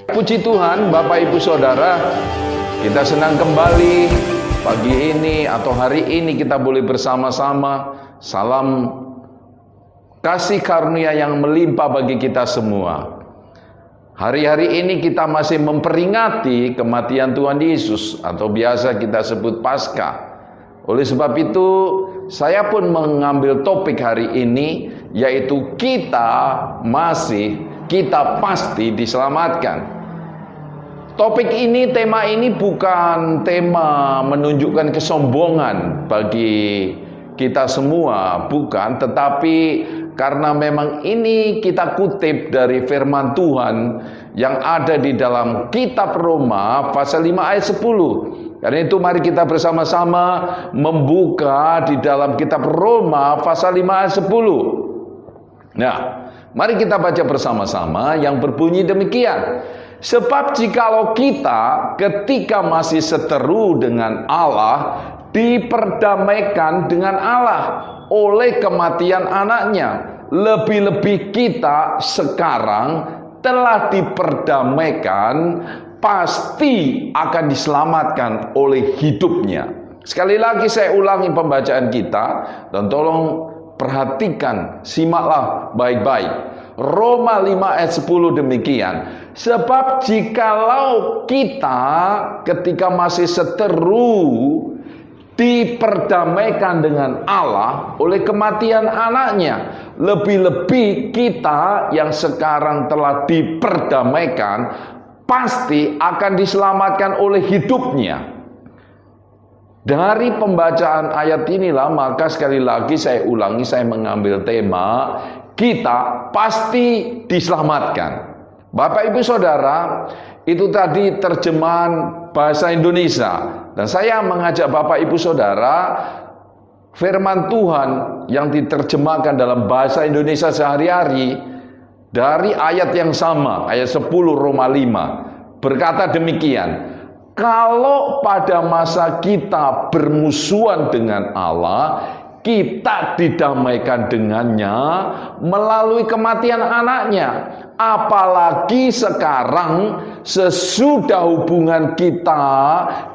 Puji Tuhan, Bapak Ibu Saudara, kita senang kembali pagi ini atau hari ini kita boleh bersama-sama. Salam kasih karunia yang melimpah bagi kita semua. Hari-hari ini kita masih memperingati kematian Tuhan Yesus atau biasa kita sebut Paskah. Oleh sebab itu, saya pun mengambil topik hari ini, yaitu kita pasti diselamatkan. Topik ini, tema ini bukan tema menunjukkan kesombongan bagi kita semua, bukan, tetapi karena memang ini kita kutip dari firman Tuhan yang ada di dalam kitab Roma pasal 5 ayat 10. Karena itu mari kita bersama-sama membuka di dalam kitab Roma pasal 5 ayat 10. Nah, mari kita baca bersama-sama yang berbunyi demikian. Sebab jikalau kita ketika masih seteru dengan Allah, diperdamaikan dengan Allah oleh kematian anaknya, lebih-lebih kita sekarang telah diperdamaikan, pasti akan diselamatkan oleh hidupnya. Sekali lagi saya ulangi pembacaan kita, dan tolong perhatikan, simaklah baik-baik. Roma 5 ayat 10 demikian. Sebab jikalau kita ketika masih seteru diperdamaikan dengan Allah oleh kematian anaknya, lebih-lebih kita yang sekarang telah diperdamaikan pasti akan diselamatkan oleh hidupnya. Dari pembacaan ayat inilah maka sekali lagi saya ulangi, saya mengambil tema kita pasti diselamatkan. Bapak Ibu Saudara, itu tadi terjemahan bahasa Indonesia. Dan saya mengajak Bapak Ibu Saudara, firman Tuhan yang diterjemahkan dalam bahasa Indonesia sehari-hari dari ayat yang sama, ayat 10 Roma 5, berkata demikian. Kalau pada masa kita bermusuhan dengan Allah, kita didamaikan dengannya melalui kematian anaknya. Apalagi sekarang sesudah hubungan kita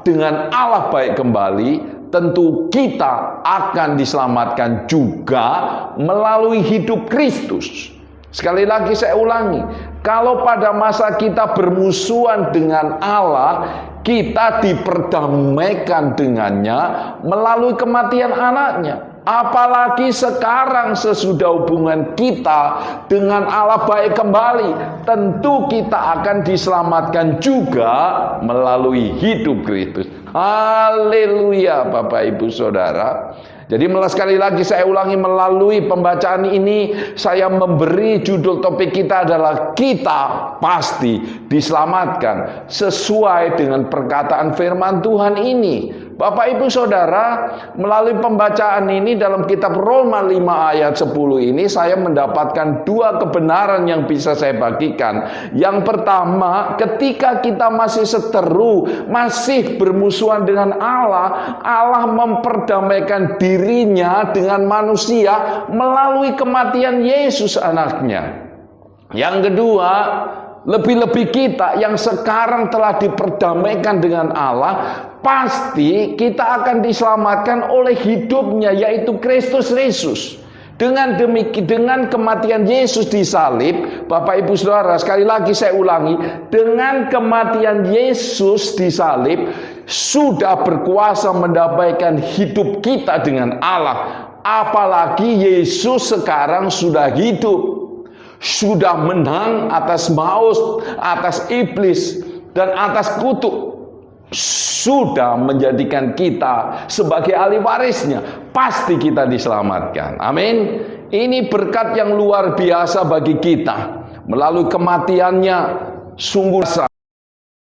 dengan Allah baik kembali, tentu kita akan diselamatkan juga melalui hidup Kristus. Sekali lagi saya ulangi, kalau pada masa kita bermusuhan dengan Allah, kita diperdamaikan dengannya melalui kematian anaknya. Apalagi sekarang sesudah hubungan kita dengan Allah baik kembali, tentu kita akan diselamatkan juga melalui hidup Kristus. Haleluya Bapak Ibu Saudara. Jadi sekali lagi saya ulangi, melalui pembacaan ini saya memberi judul topik kita adalah kita pasti diselamatkan sesuai dengan perkataan firman Tuhan ini. Bapak Ibu Saudara, melalui pembacaan ini dalam kitab Roma 5 ayat 10 ini saya mendapatkan dua kebenaran yang bisa saya bagikan. Yang pertama, ketika kita masih seteru, masih bermusuhan dengan Allah, Allah memperdamaikan dirinya dengan manusia melalui kematian Yesus anaknya. Yang kedua, lebih-lebih kita yang sekarang telah diperdamaikan dengan Allah, pasti kita akan diselamatkan oleh hidupnya, yaitu Kristus Yesus. Dengan demikian, dengan kematian Yesus di salib, Bapak Ibu Saudara, sekali lagi saya ulangi, dengan kematian Yesus di salib sudah berkuasa mendamaikan hidup kita dengan Allah. Apalagi Yesus sekarang sudah hidup, sudah menang atas maut, atas iblis, dan atas kutuk. Sudah menjadikan kita sebagai ahli warisnya. Pasti kita diselamatkan. Amin. Ini berkat yang luar biasa bagi kita. Melalui kematiannya, sungguh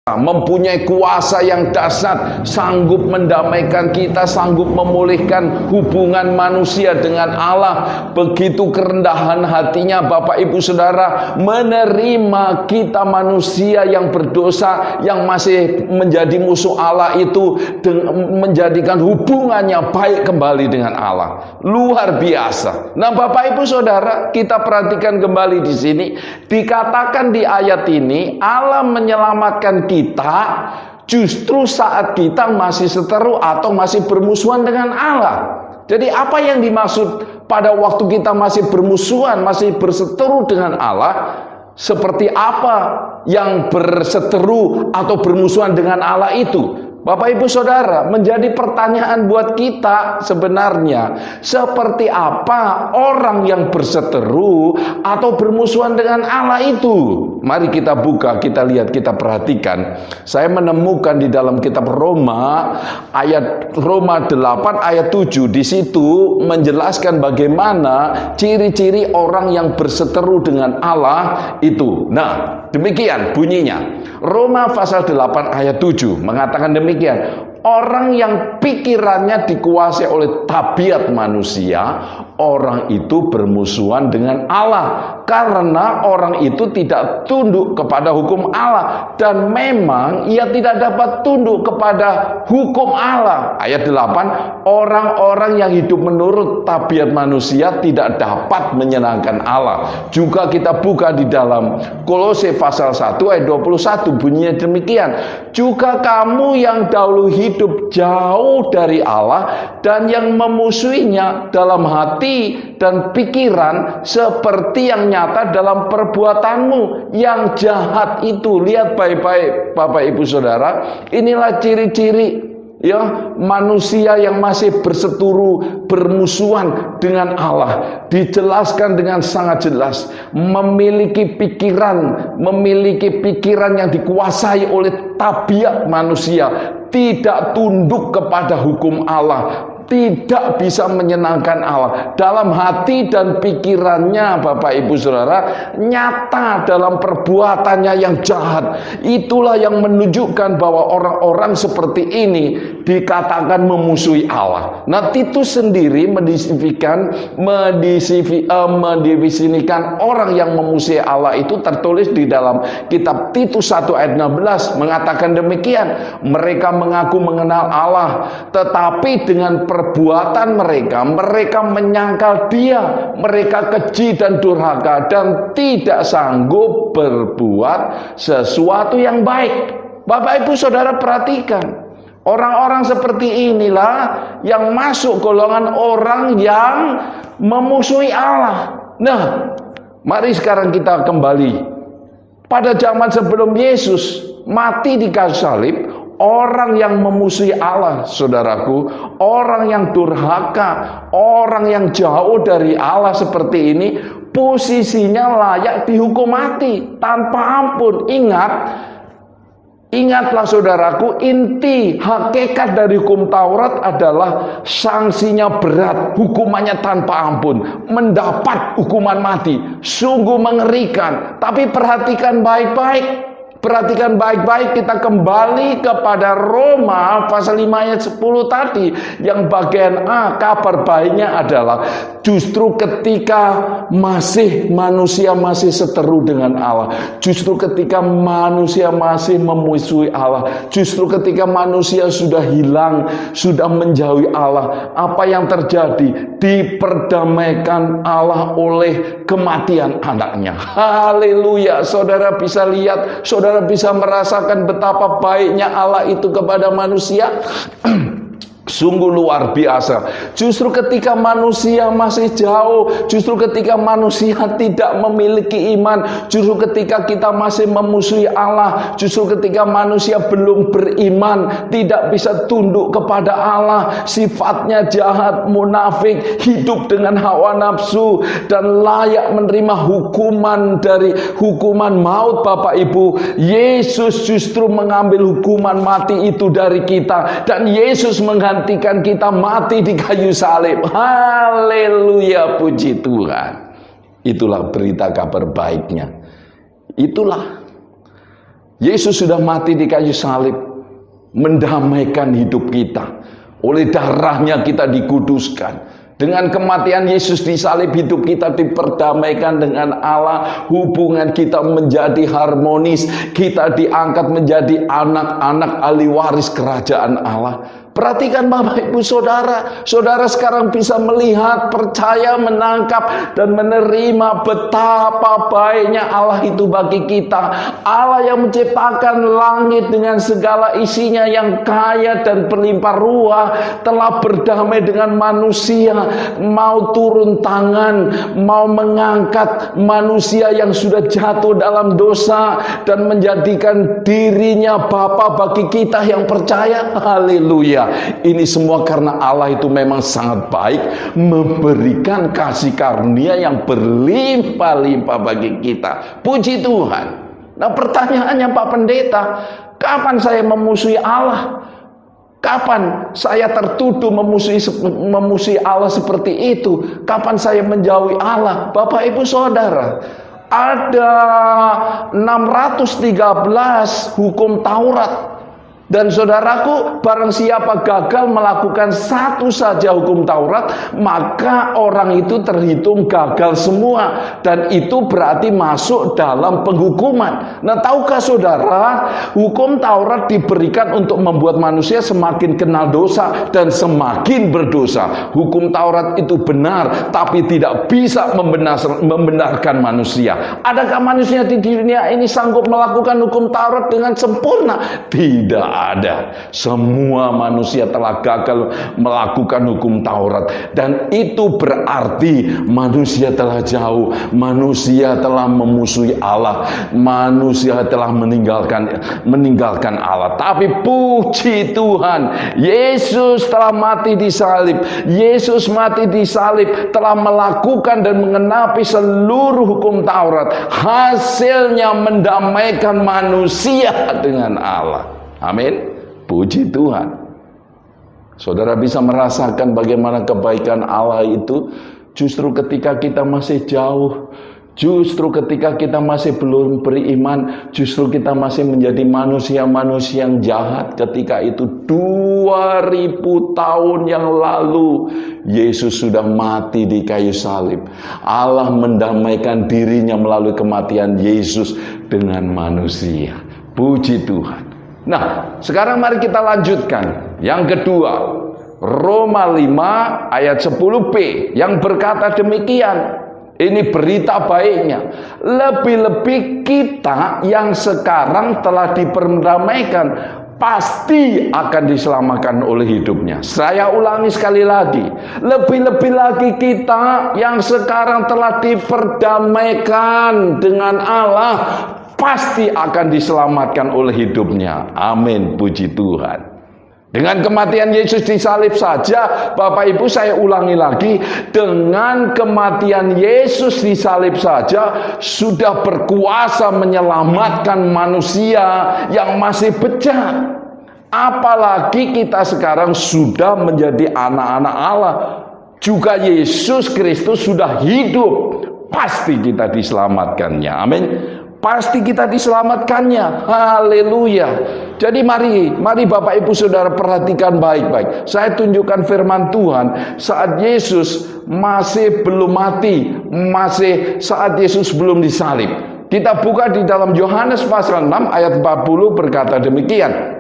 mempunyai kuasa yang dahsyat, sanggup mendamaikan kita, sanggup memulihkan hubungan manusia dengan Allah. Begitu kerendahan hatinya Bapak Ibu Saudara menerima kita manusia yang berdosa, yang masih menjadi musuh Allah itu, menjadikan hubungannya baik kembali dengan Allah. Luar biasa. Nah Bapak Ibu Saudara, kita perhatikan kembali di sini, dikatakan di ayat ini Allah menyelamatkan kita justru saat kita masih seteru atau masih bermusuhan dengan Allah. Jadi apa yang dimaksud pada waktu kita masih bermusuhan, masih berseteru dengan Allah? Seperti apa yang berseteru atau bermusuhan dengan Allah itu? Bapak Ibu Saudara, menjadi pertanyaan buat kita sebenarnya, seperti apa orang yang berseteru atau bermusuhan dengan Allah itu? Mari kita buka, kita lihat, kita perhatikan. Saya menemukan di dalam kitab Roma, Roma 8 ayat 7, di situ menjelaskan bagaimana ciri-ciri orang yang berseteru dengan Allah itu. Nah, demikian bunyinya. Roma pasal 8 ayat 7 mengatakan demikian. Orang yang pikirannya dikuasai oleh tabiat manusia, orang itu bermusuhan dengan Allah. Karena orang itu tidak tunduk kepada hukum Allah. Dan memang ia tidak dapat tunduk kepada hukum Allah. Ayat 8, orang-orang yang hidup menurut tabiat manusia tidak dapat menyenangkan Allah. Juga kita buka di dalam Kolose pasal 1 ayat 21, bunyinya demikian. Juga kamu yang dahulu hidup jauh dari Allah dan yang memusuhinya dalam hati dan pikiran seperti yang nyata dalam perbuatanmu yang jahat itu. Lihat baik-baik Bapak Ibu Saudara, inilah ciri-ciri ya manusia yang masih berseteru, bermusuhan dengan Allah. Dijelaskan dengan sangat jelas, memiliki pikiran yang dikuasai oleh tabiat manusia, tidak tunduk kepada hukum Allah, tidak bisa menyenangkan Allah. Dalam hati dan pikirannya Bapak Ibu Saudara, nyata dalam perbuatannya yang jahat. Itulah yang menunjukkan bahwa orang-orang seperti ini dikatakan memusuhi Allah. Nah, Titus sendiri mendefinisikan orang yang memusuhi Allah itu tertulis di dalam kitab Titus 1 ayat 16 mengatakan demikian. Mereka mengaku mengenal Allah, tetapi dengan perbuatan mereka menyangkal Dia, mereka keji dan durhaka dan tidak sanggup berbuat sesuatu yang baik. Bapak Ibu Saudara perhatikan, orang-orang seperti inilah yang masuk golongan orang yang memusuhi Allah. Nah, mari sekarang kita kembali pada zaman sebelum Yesus mati di kayu salib. Orang yang memusuhi Allah, saudaraku, orang yang durhaka, orang yang jauh dari Allah seperti ini, posisinya layak dihukum mati tanpa ampun. Ingatlah saudaraku, inti hakikat dari hukum Taurat adalah sanksinya berat, hukumannya tanpa ampun, mendapat hukuman mati. Sungguh mengerikan. Tapi perhatikan baik-baik. Perhatikan baik-baik, kita kembali kepada Roma pasal 5 ayat 10 tadi. Yang bagian A, kabar baiknya adalah justru ketika manusia masih seteru dengan Allah, justru ketika manusia masih memusuhi Allah, justru ketika manusia sudah hilang, sudah menjauhi Allah, apa yang terjadi? Diperdamaikan Allah oleh kematian anaknya. Haleluya. Saudara bisa lihat, saudara bisa merasakan betapa baiknya Allah itu kepada manusia. Sungguh luar biasa. Justru ketika manusia masih jauh, justru ketika manusia tidak memiliki iman, justru ketika kita masih memusuhi Allah, justru ketika manusia belum beriman, tidak bisa tunduk kepada Allah, sifatnya jahat, munafik, hidup dengan hawa nafsu, dan layak menerima hukuman dari hukuman maut. Bapak Ibu, Yesus justru mengambil hukuman mati itu dari kita, dan Yesus menggantikan kita mati di kayu salib. Haleluya, puji Tuhan. Itulah berita kabar baiknya. Itulah Yesus sudah mati di kayu salib, mendamaikan hidup kita. Oleh darahnya kita dikuduskan. Dengan kematian Yesus di salib, hidup kita diperdamaikan dengan Allah. Hubungan kita menjadi harmonis. Kita diangkat menjadi anak-anak ahli waris kerajaan Allah. Perhatikan Bapak Ibu Saudara. Saudara sekarang bisa melihat, percaya, menangkap, dan menerima betapa baiknya Allah itu bagi kita. Allah yang menciptakan langit dengan segala isinya yang kaya dan berlimpah ruah, telah berdamai dengan manusia. Mau turun tangan, mau mengangkat manusia yang sudah jatuh dalam dosa, dan menjadikan dirinya Bapa bagi kita yang percaya. Haleluya. Ini semua karena Allah itu memang sangat baik, memberikan kasih karunia yang berlimpah-limpah bagi kita. Puji Tuhan. Nah, pertanyaannya Pak Pendeta, kapan saya memusuhi Allah? Kapan saya tertuduh memusuhi Allah seperti itu? Kapan saya menjauhi Allah? Bapak Ibu Saudara, ada 613 hukum Taurat. Dan saudaraku, barang siapa gagal melakukan satu saja hukum Taurat, maka orang itu terhitung gagal semua. Dan itu berarti masuk dalam penghukuman. Nah, tahukah saudara, hukum Taurat diberikan untuk membuat manusia semakin kenal dosa dan semakin berdosa. Hukum Taurat itu benar, tapi tidak bisa membenarkan manusia. Adakah manusia di dunia ini sanggup melakukan hukum Taurat dengan sempurna? Tidak ada. Semua manusia telah gagal melakukan hukum Taurat, dan itu berarti manusia telah jauh, manusia telah memusuhi Allah, manusia telah meninggalkan Allah. Tapi puji Tuhan, Yesus telah mati di salib. Yesus mati di salib telah melakukan dan mengenapi seluruh hukum Taurat. Hasilnya mendamaikan manusia dengan Allah. Amin. Puji Tuhan. Saudara bisa merasakan bagaimana kebaikan Allah itu justru ketika kita masih jauh, justru ketika kita masih belum beriman, justru kita masih menjadi manusia-manusia yang jahat. Ketika itu 2000 tahun yang lalu Yesus sudah mati di kayu salib. Allah mendamaikan dirinya melalui kematian Yesus dengan manusia. Puji Tuhan. Nah, sekarang mari kita lanjutkan. Yang kedua, Roma 5 ayat 10b yang berkata demikian. Ini berita baiknya. Lebih-lebih kita yang sekarang telah diperdamaikan, pasti akan diselamatkan oleh hidupnya. Saya ulangi sekali lagi. Lebih-lebih lagi kita yang sekarang telah diperdamaikan dengan Allah, pasti akan diselamatkan oleh hidupnya. Amin, puji Tuhan. Dengan kematian Yesus di salib saja, Bapak Ibu, saya ulangi lagi, dengan kematian Yesus di salib saja sudah berkuasa menyelamatkan manusia yang masih bejat. Apalagi kita sekarang sudah menjadi anak-anak Allah. Juga Yesus Kristus sudah hidup, pasti kita diselamatkannya. Amin. Pasti kita diselamatkannya. Haleluya. Jadi mari Bapak Ibu Saudara perhatikan baik-baik. Saya tunjukkan firman Tuhan saat Yesus masih belum mati, saat Yesus belum disalib. Kita buka di dalam Yohanes pasal 6 ayat 40 berkata demikian.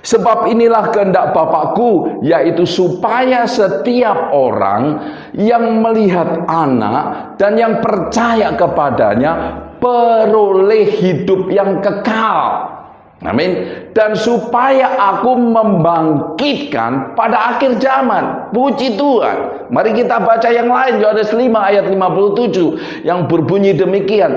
Sebab inilah kehendak Bapakku, yaitu supaya setiap orang yang melihat Anak dan yang percaya kepadanya peroleh hidup yang kekal. Amin. Dan supaya aku membangkitkan pada akhir zaman. Puji Tuhan. Mari kita baca yang lain, Yohanes 5 ayat 57 yang berbunyi demikian.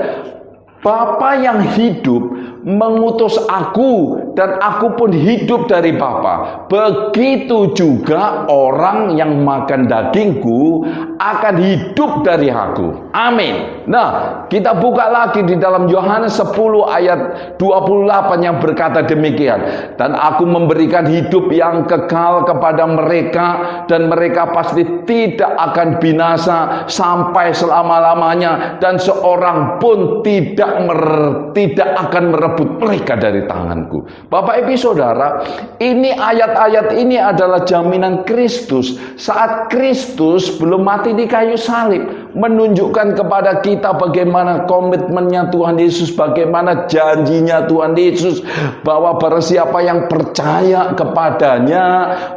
Bapa yang hidup mengutus aku, dan aku pun hidup dari Bapa. Begitu juga orang yang makan dagingku akan hidup dari aku. Amin. Nah, kita buka lagi di dalam Yohanes 10 ayat 28 yang berkata demikian. Dan aku memberikan hidup yang kekal kepada mereka, dan mereka pasti tidak akan binasa sampai selama-lamanya, dan seorang pun tidak akan merebut mereka dari tanganku. Bapak Ibu Saudara, ini ayat-ayat ini adalah jaminan Kristus saat Kristus belum mati di kayu salib, menunjukkan kepada kita bagaimana komitmennya Tuhan Yesus, bagaimana janjinya Tuhan Yesus, bahwa barang siapa yang percaya kepadanya,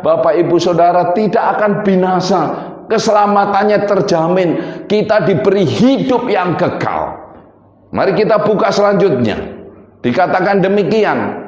Bapak Ibu Saudara, tidak akan binasa, keselamatannya terjamin, kita diberi hidup yang kekal. Mari kita buka selanjutnya. Dikatakan demikian.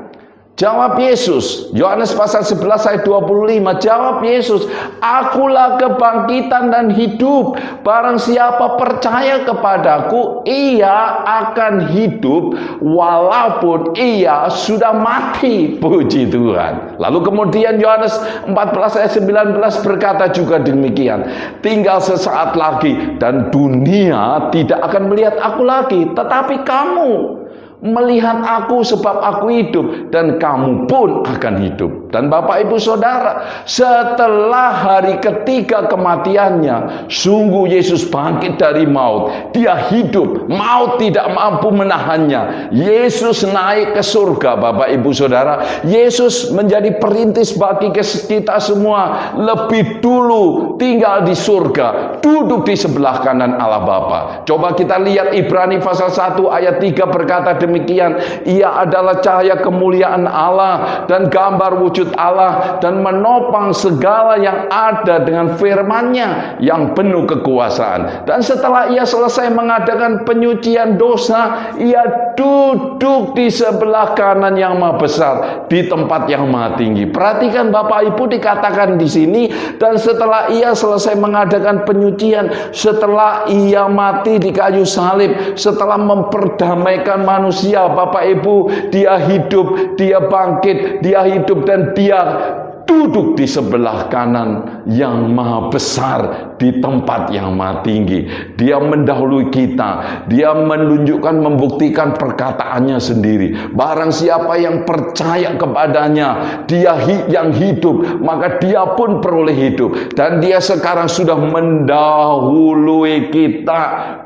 Jawab Yesus, Yohanes pasal 11 ayat 25, jawab Yesus, akulah kebangkitan dan hidup. Barang siapa percaya kepadaku, ia akan hidup walaupun ia sudah mati. Puji Tuhan. Lalu kemudian Yohanes 14 ayat 19 berkata juga demikian, tinggal sesaat lagi dan dunia tidak akan melihat aku lagi, tetapi kamu melihat aku sebab aku hidup, dan kamu pun akan hidup. Dan Bapak Ibu Saudara, setelah hari ketiga kematiannya, sungguh Yesus bangkit dari maut. Dia hidup, maut tidak mampu menahannya. Yesus naik ke surga. Bapak Ibu Saudara, Yesus menjadi perintis bagi kita semua, lebih dulu tinggal di surga, duduk di sebelah kanan Allah Bapa. Coba kita lihat Ibrani pasal 1 ayat 3 berkata demikian, ia adalah cahaya kemuliaan Allah dan gambar wujud Allah, dan menopang segala yang ada dengan firman-Nya yang penuh kekuasaan. Dan setelah ia selesai mengadakan penyucian dosa, ia duduk di sebelah kanan yang maha besar, di tempat yang maha tinggi. Perhatikan Bapak Ibu, dikatakan di sini, dan setelah ia selesai mengadakan penyucian, setelah ia mati di kayu salib, setelah memperdamaikan manusia, Bapak Ibu, dia hidup, dia bangkit, dia hidup, dan dia duduk di sebelah kanan yang maha besar, di tempat yang maha tinggi. Dia mendahului kita. Dia menunjukkan, membuktikan perkataannya sendiri. Barang siapa yang percaya kepadanya, dia yang hidup, maka dia pun peroleh hidup. Dan dia sekarang sudah mendahului kita,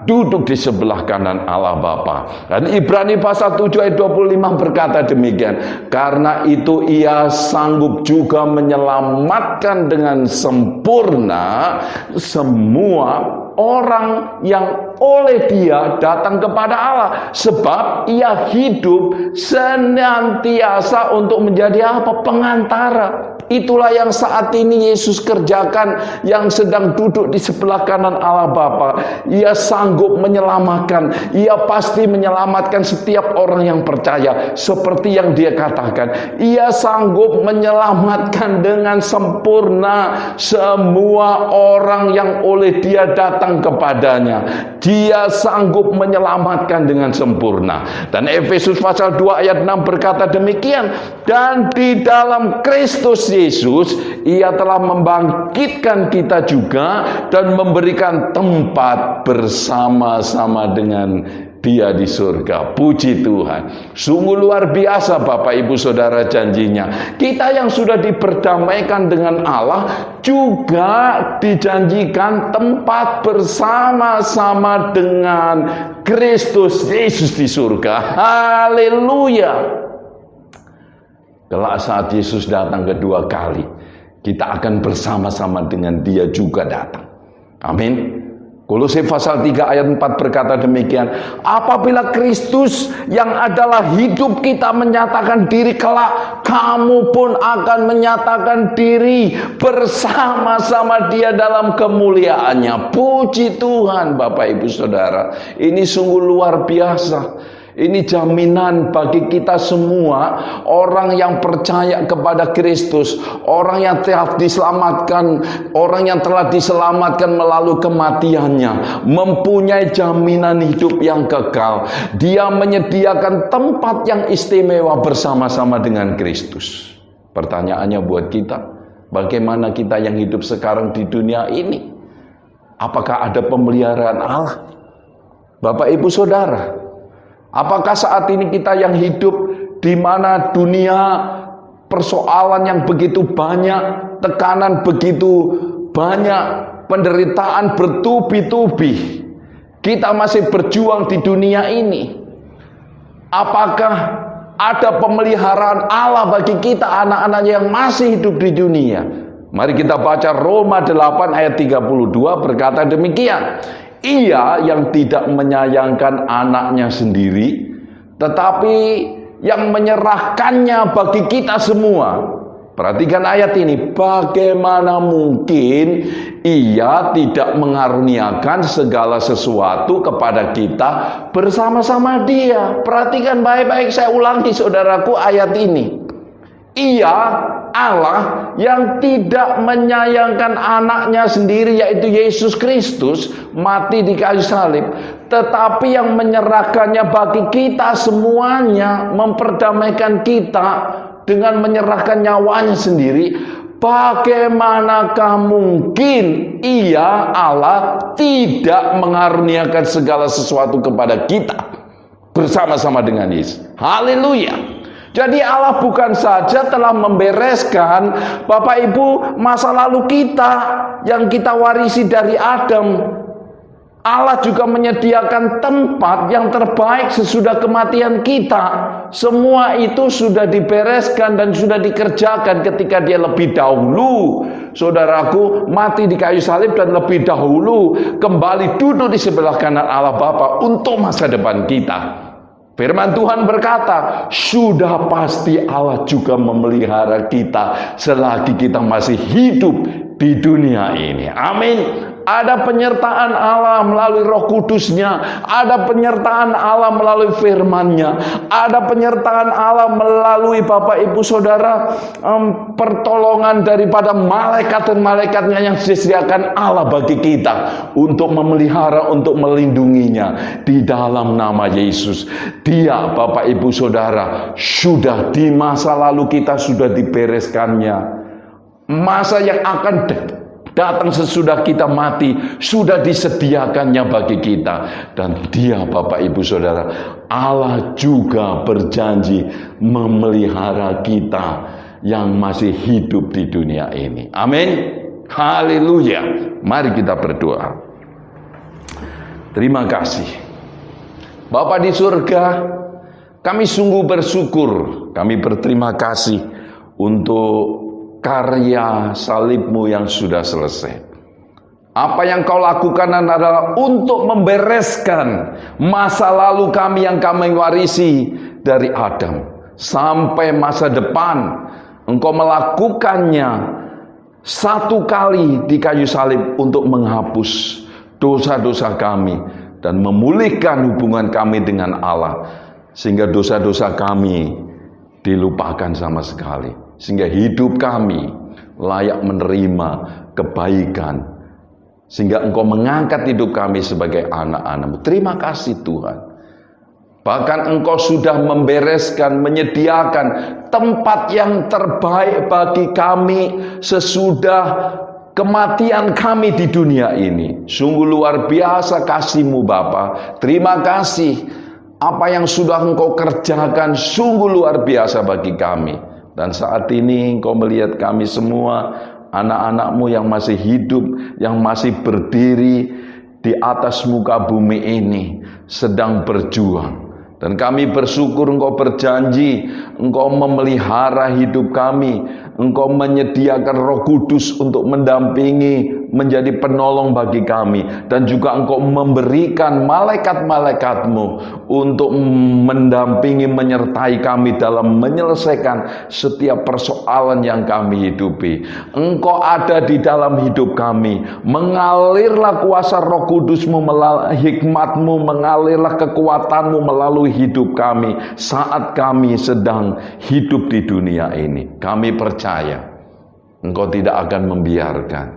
duduk di sebelah kanan Allah Bapa. Dan Ibrani pasal 7 ayat 25 berkata demikian, karena itu ia sanggup juga menyelamatkan dengan sempurna semua orang yang oleh dia datang kepada Allah, sebab ia hidup senantiasa untuk menjadi apa? Pengantara. Itulah yang saat ini Yesus kerjakan, yang sedang duduk di sebelah kanan Allah Bapa. Ia sanggup menyelamatkan. Ia pasti menyelamatkan setiap orang yang percaya. Seperti yang dia katakan, ia sanggup menyelamatkan dengan sempurna semua orang yang oleh dia datang kepadanya. Dia sanggup menyelamatkan dengan sempurna. Dan Efesus pasal 2 ayat 6 berkata demikian, dan di dalam Kristus Yesus, ia telah membangkitkan kita juga dan memberikan tempat bersama-sama dengan dia di surga. Puji Tuhan. Sungguh luar biasa Bapak Ibu Saudara janjinya. Kita yang sudah diperdamaikan dengan Allah juga dijanjikan tempat bersama-sama dengan Kristus Yesus di surga. Haleluya. Kelak saat Yesus datang kedua kali, kita akan bersama-sama dengan dia juga datang. Amin. Kolose pasal 3 ayat 4 berkata demikian, apabila Kristus yang adalah hidup kita menyatakan diri kelak, kamu pun akan menyatakan diri bersama-sama dia dalam kemuliaannya. Puji Tuhan Bapak Ibu Saudara. Ini sungguh luar biasa. Ini jaminan bagi kita semua, orang yang percaya kepada Kristus, orang yang telah diselamatkan melalui kematiannya, mempunyai jaminan hidup yang kekal. Dia menyediakan tempat yang istimewa bersama-sama dengan Kristus. Pertanyaannya buat kita, bagaimana kita yang hidup sekarang di dunia ini? Apakah ada pemeliharaan Allah? Bapak Ibu Saudara, apakah saat ini kita yang hidup di mana dunia persoalan yang begitu banyak, tekanan begitu banyak, penderitaan bertubi-tubi, kita masih berjuang di dunia ini? Apakah ada pemeliharaan Allah bagi kita anak-anaknya yang masih hidup di dunia? Mari kita baca Roma 8 ayat 32 berkata demikian. Ia yang tidak menyayangkan anaknya sendiri, tetapi yang menyerahkannya bagi kita semua. Perhatikan ayat ini. Bagaimana mungkin ia tidak mengaruniakan segala sesuatu kepada kita bersama-sama dia? Perhatikan baik-baik, saya ulangi saudaraku ayat ini. Ia, Allah, yang tidak menyayangkan anaknya sendiri, yaitu Yesus Kristus, mati di kayu salib, tetapi yang menyerahkannya bagi kita semuanya, memperdamaikan kita dengan menyerahkan nyawanya sendiri. Bagaimanakah mungkin ia, Allah, tidak mengaruniakan segala sesuatu kepada kita bersama-sama dengan Yesus? Haleluya. Jadi Allah bukan saja telah membereskan Bapak Ibu masa lalu kita yang kita warisi dari Adam. Allah juga menyediakan tempat yang terbaik sesudah kematian kita. Semua itu sudah dibereskan dan sudah dikerjakan ketika dia lebih dahulu, saudaraku, mati di kayu salib dan lebih dahulu kembali duduk di sebelah kanan Allah Bapa untuk masa depan kita. Firman Tuhan berkata, sudah pasti Allah juga memelihara kita selagi kita masih hidup di dunia ini. Amin. Ada penyertaan Allah melalui Roh Kudus-Nya, ada penyertaan Allah melalui firman-Nya, ada penyertaan Allah melalui Bapak Ibu Saudara, pertolongan daripada malaikat dan malaikat-Nya yang disediakan Allah bagi kita untuk memelihara, untuk melindunginya di dalam nama Yesus. Dia, Bapak Ibu Saudara, sudah di masa lalu kita sudah dibereskannya. Masa yang akan datang sesudah kita mati sudah disediakannya bagi kita. Dan dia, Bapak Ibu Saudara, Allah juga berjanji memelihara kita yang masih hidup di dunia ini. Amin. Haleluya. Mari kita berdoa. Terima kasih Bapa di surga, kami sungguh bersyukur, kami berterima kasih untuk karya salib-Mu yang sudah selesai. Apa yang Kau lakukan adalah untuk membereskan masa lalu kami yang kami warisi dari Adam sampai masa depan. Engkau melakukannya satu kali di kayu salib untuk menghapus dosa-dosa kami dan memulihkan hubungan kami dengan Allah, sehingga dosa-dosa kami dilupakan sama sekali, sehingga hidup kami layak menerima kebaikan, sehingga Engkau mengangkat hidup kami sebagai anak-anak-Mu. Terima kasih Tuhan. Bahkan Engkau sudah membereskan, menyediakan tempat yang terbaik bagi kami sesudah kematian kami di dunia ini. Sungguh luar biasa kasih-Mu Bapa. Terima kasih. Apa yang sudah Engkau kerjakan sungguh luar biasa bagi kami. Dan saat ini Engkau melihat kami semua, anak-anak-Mu yang masih hidup, yang masih berdiri di atas muka bumi ini, sedang berjuang. Dan kami bersyukur Engkau berjanji, Engkau memelihara hidup kami, Engkau menyediakan Roh Kudus untuk mendampingi, menjadi penolong bagi kami. Dan juga Engkau memberikan malaikat-malaikatmu untuk mendampingi, menyertai kami dalam menyelesaikan setiap persoalan yang kami hidupi. Engkau ada di dalam hidup kami. Mengalirlah kuasa Roh Kudus-Mu, hikmat-Mu, mengalirlah kekuatan-Mu melalui hidup kami saat kami sedang hidup di dunia ini. Kami percaya Engkau tidak akan membiarkan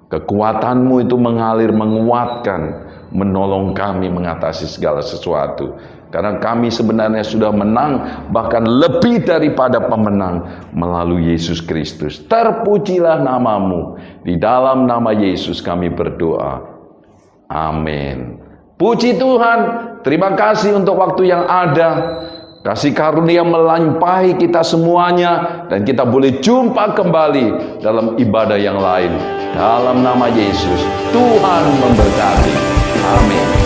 kekuatan-Mu itu mengalir, menguatkan, menolong kami mengatasi segala sesuatu. Karena kami sebenarnya sudah menang, bahkan lebih daripada pemenang melalui Yesus Kristus. Terpujilah nama-Mu. Di dalam nama Yesus kami berdoa. Amin. Puji Tuhan. Terima kasih untuk waktu yang ada. Kasih karunia melampaui kita semuanya, dan kita boleh jumpa kembali dalam ibadah yang lain. Dalam nama Yesus, Tuhan memberkati. Amin.